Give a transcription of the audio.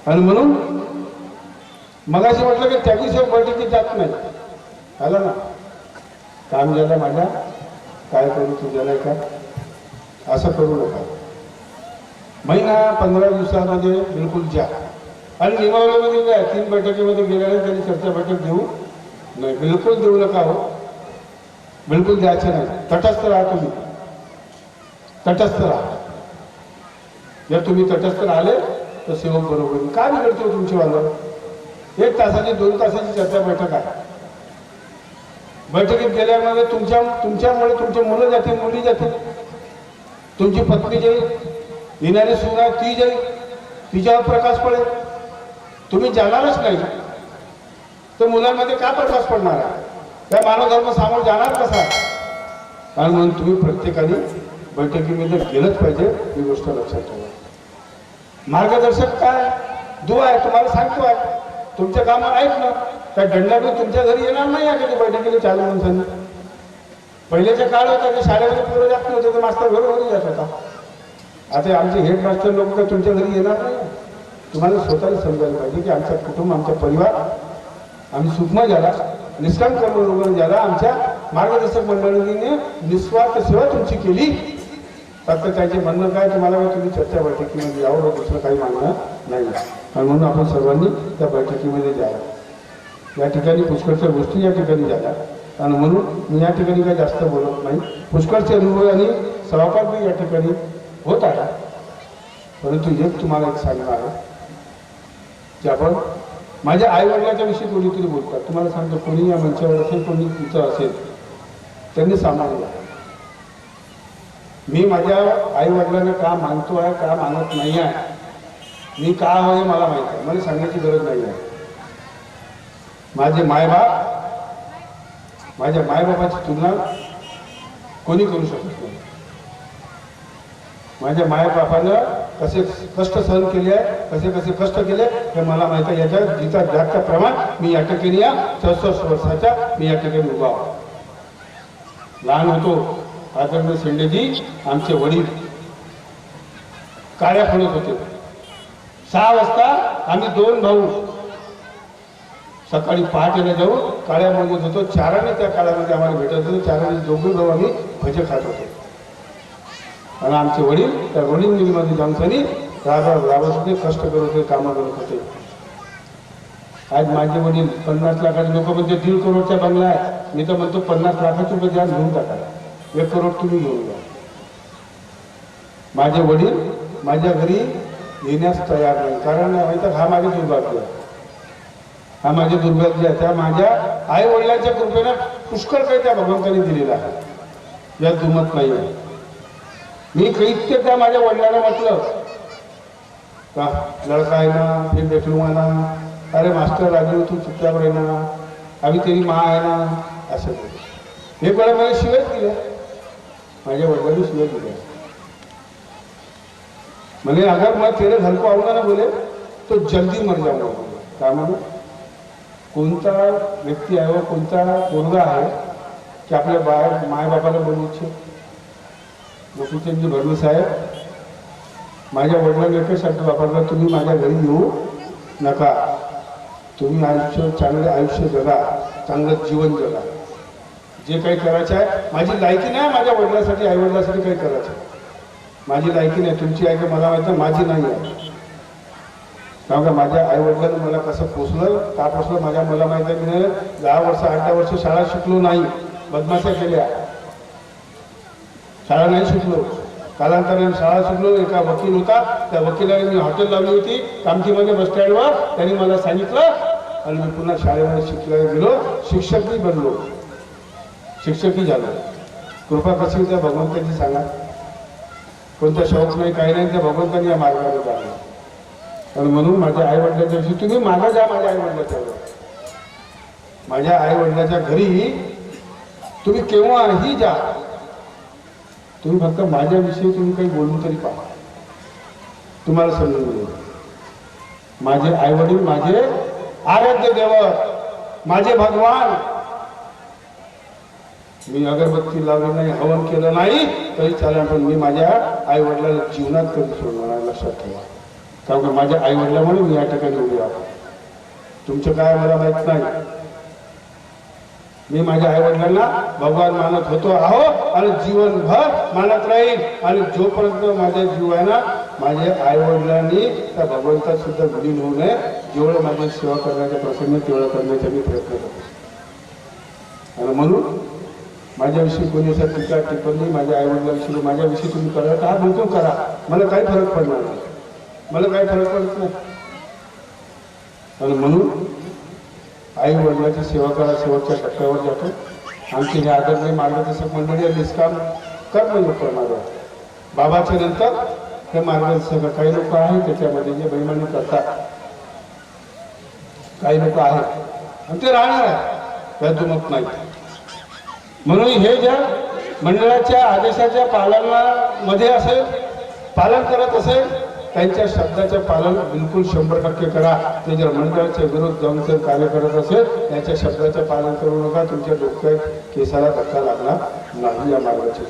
आणि म्हणून मगाशी म्हटलं की त्याच्याशिवाय बैठकीत जात नाही. आलं ना, काम झालं माझ्या, काय करू तुझ्या नाही का, असं करू नका. महिना 15 दिवसामध्ये बिलकुल जा. आणि निमावल्यामध्ये काय 3 बैठकीमध्ये गेल्याने त्यांनी चर्चा बैठक देऊ नाही, बिलकुल देऊ नका. हो, बिलकुल द्यायचं नाही. तटस्थ राहा तुम्ही, तटस्थ राहा. जर तुम्ही तटस्थ राहिले तर सेवक बरोबर. काय बिघडतो तुमची वांदर? 1 तासाची 2 तासाची चर्चा बैठक आहे. बैठकीत गेल्यामुळे तुमच्यामुळे तुमचे मुलं जातील, मुली जातील, तुमची पत्नी जाईल, येणारी सून आहे ती जाईल, तिच्यावर प्रकाश पडेल. तुम्ही जाणारच नाही तर मुलांमध्ये काय प्रकाश पडणार आहे? त्या मानवधर्म सामोर जाणार कसा? आणि म्हणून तुम्ही प्रत्येकाने बैठकीमध्ये गेलंच पाहिजे, ही गोष्ट लक्षात ठेवा. मार्गदर्शक काय दुवा आहे, तुम्हाला सांगतो आहे. तुमच्या कामं आहेत ना, त्या दंडाने तुमच्या घरी येणार नाही आहे कधी बैठकीला 4 माणसांनी. पहिल्याच्या काळ होता की शाळेमध्ये पोरं जात नव्हते तर मास्तर घरोघरी जात होता. आता आमचे हेडमास्टर लोक काय तुमच्या घरी येणार नाही. तुम्हाला स्वतःला समजायला पाहिजे की आमचं कुटुंब, आमचा परिवार, आम्ही सुखमय झाला, निष्काम कर्म झाला. आमच्या मार्गदर्शक मंडळीने निस्वार्थ सेवा तुमची केली. फक्त त्याचे म्हणणं काय, तुम्हाला तुम्ही चर्चा बैठकीमध्ये यावं, दुसरं काही मागणं नाही. आणि म्हणून आपण सर्वांनी त्या बैठकीमध्ये जावं. या ठिकाणी पुष्कळच्या गोष्टी या ठिकाणी झाल्या आणि म्हणून मी या ठिकाणी काही जास्त बोलत नाही. पुष्कळचे अनुभव आणि सहभाग मी या ठिकाणी होत आहे. परंतु एक तुम्हाला एक सांगणार आहे की आपण माझ्या आईवडिलाच्या विषयी कोणीतरी बोलतात. तुम्हाला सांगतो, कोणी या मंचावर असेल, कोणी तिथं असेल, त्यांनी सामावलं. मी माझ्या आईवडिलांना का मानतो आहे, का मानत नाही आहे, मी का आहे मला माहीत आहे. मला सांगण्याची गरज नाही आहे. माझे मायबाप, माझ्या मायबापाची तुलना कोणी करू शकत नाही. माझ्या मायबापानं कसे कष्ट सहन केले आहे, कसे कसे कष्ट केले हे मला माहीत आहे. याच्या जिचा जास्त प्रमाण मी या ठिकाणी या 64 वर्षाच्या मी या ठिकाणी उभा आहो. लहान होतो आदरणीय शेंडेजी आमचे वडील काळ्या फळत होते. 6 वाजता आम्ही 2 भाऊ सकाळी पहाटेला जाऊन काळ्या मोजत होतो. 4 त्या काळामध्ये आम्हाला भेटत होते. 4 दोघे भाऊ आम्ही भजे खात होतो. आणि आमचे वडील त्या रोलिंग मिलमध्ये जाऊनसनी राबत होते, कष्ट करत होते, कामं करत होते. आज माझे वडील 50 लाखाचे, लोक म्हणजे 1.5 करोडचा बंगला आहे. मी तर म्हणतो 50 लाखाचे रुपये द्या, घेऊन टाका. 1 करोड तुम्ही घेऊन जा. माझे वडील माझ्या घरी येण्यास तयार नाही. कारण माहिती हा माझे दुर्भाग्य आहे, हा माझे दुर्भाग्य आहे. त्या माझ्या आई वडिलांच्या कृपेनं पुष्कळ काही त्या भगवंतांनी दिलेला आहे, यात दुमत नाही आहे. मी कैत्य त्या माझ्या वडिलांना म्हटलं का लड़का आहे ना, फिर देख लूंगा ना, अरे मास्टर राजू तू चुपचाप रहे ना, अभी तेरी माँ आहे ना, असं. हे वेळा मला शिवाय दिल्या, माझ्या वडिलांनी शिवाय दिल्या. म्हणजे अगर मैं तेरे घर को आऊंगा ना बोले तो जल्दी मर जाऊंगा. काय म्हणून कोणता व्यक्ती आहे व कोणता पोरगा आहे की आपल्या मायबापाला बोलू इच्छे. गोपीचंदजी भरणे साहेब माझ्या वडिलांना एकच शब्द वापरला, तुम्ही माझ्या घरी येऊ नका, तुम्ही आयुष्य चांगले आयुष्य जगा, चांगलं जीवन जगा. जे काही करायचं आहे, माझी लायकी नाही माझ्या वडिलांसाठी आईवडिलांसाठी काही करायचं, माझी लायकी नाही. तुमची आहे की मला माहिती, माझी नाही आहे. कारण का माझ्या आईवडिलांनी मला कसं पोचलं, का पोचलं मला माहिती आहे. मी 10 वर्ष 8 वर्ष शाळा शिकलो नाही, बदमाशा केल्या, शाळा नाही शिकलो. कालांतराने शाळा शिकलो. एका वकील होता, त्या वकिलाने मी हॉटेल लावली होती कामठीमध्ये बस स्टँडवर. त्यांनी मला सांगितलं आणि मी पुन्हा शाळेमध्ये शिकायला गेलो, शिक्षकही बनलो, शिक्षकही झालो. कृपा कशी त्या भगवंताची सांगा. कोणता शौक नाही, काही नाही, त्या भगवंतांनी या मार्गावर जाणं. आणि म्हणून माझ्या आईवडिलांच्या विषयी तुम्ही मागं जा. माझ्या आईवडिलाच्या माझ्या आईवडिलाच्या घरी तुम्ही केव्हाही जा. तुम्ही फक्त माझ्याविषयी तुम्ही काही बोलून तरी पहा, तुम्हाला समजून मिळेल. माझे आईवडील माझे आराध्य देवत, माझे भगवान. मी अगरबत्ती लावली नाही, हवन केलं नाही तरी चालेल, पण मी माझ्या आईवडिलांना जीवनात कधी सोडणार, लक्षात ठेवा. कारण की माझ्या आई वडिलांमुळे मी या ठिकाणी उभे आहो. तुमचं काय मला माहित नाही. मी माझ्या आई वडिलांना भगवान मानत होतो आहो आणि जीवनभर मानत राहील. आणि जोपर्यंत माझ्या जीवाना माझ्या आई वडिलांनी त्या भगवंतात सुद्धा विलीन होऊ नये, जेवढं माझी सेवा करण्याचा प्रसंग तेवढं करण्याचा मी प्रयत्न करतो. आणि म्हणून माझ्याविषयी कोणी असं टीका टिप्पणी माझ्या आई वडिलांविषयी माझ्याविषयी तुम्ही करा, हा बिलकुल करा, मला काही फरक पडणार नाही, मला काही फरक पडत नाही. आणि म्हणून आई वडिलांची सेवा करा. शेवटच्या टप्प्यावर जातो. आमची हे आदरणीय मार्गदर्शक मंडळी निष्काम कर्मयोग करणारे बाबाच्या नंतर हे मार्गदर्शक काही लोक आहेत त्याच्यामध्ये जे बैमानी करतात, काही लोक आहेत आणि ते राहणार आहे, त्या दुमत नाही. म्हणून हे ज्या मंडळाच्या आदेशाच्या पालनामध्ये असेल, पालन करत असेल, त्यांच्या शब्दाचे पालन बिलकुल 100% करा. ते जर मंडळाच्या विरोध जाऊन जर कार्य करत असेल, त्याच्या शब्दाचे पालन करू नका. तुमच्या डोक्यात केसाला धक्का लागणार नाही. या मार्गाची